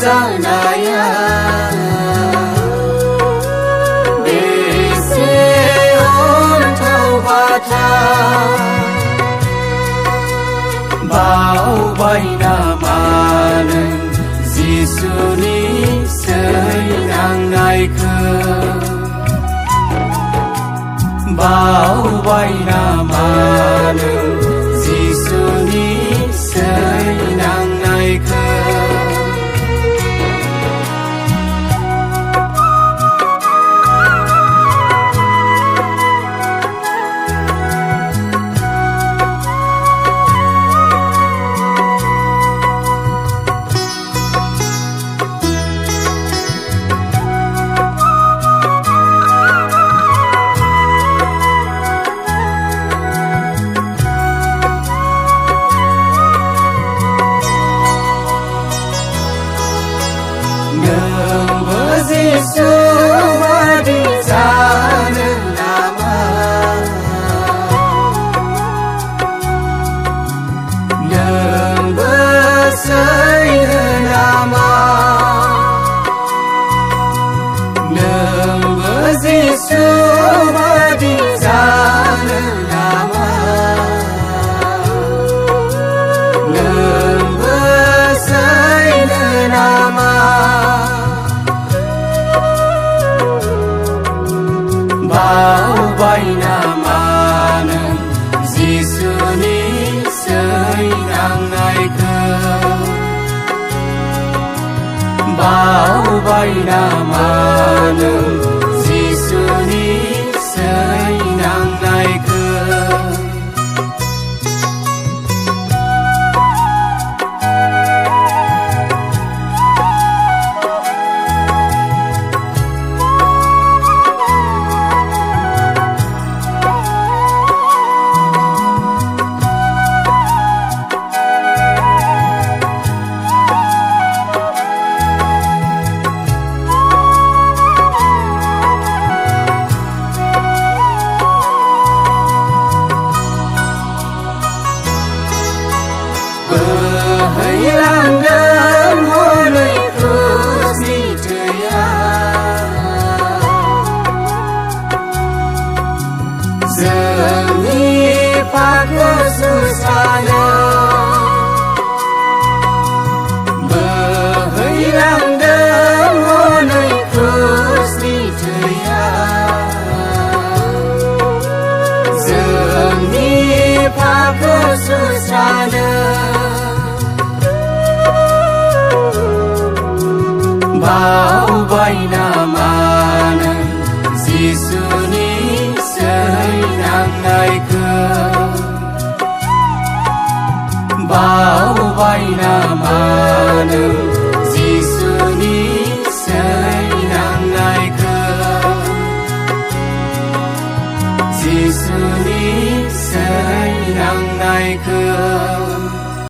जानाया बेसे अन्थाव बाथा बावबाय नामा नों जिसुनि सैनांनायखौ बावबाय नामा नों जिसुनि सैनांनायखौ जिसु बादि जानो नामा नोंबो सैनो नामा नोंबो जिसु बादि जानो नामा नोंबो सैनो नामा बावबाय नामा नों जिसुनि सैनांनायखौ बावबाय नामा नों जिसुनि सैनांनायखौ बोहैलांदों हनै क्रुसनि थैया जोंनि पापखौ सुस्रांनो बोहैलांदों हनै क्रुसनि थैया जोंनि पापखौ सुस्रांनो बावबाय नामा नों जिसुनि सैनांनायखौ बावबाय नामा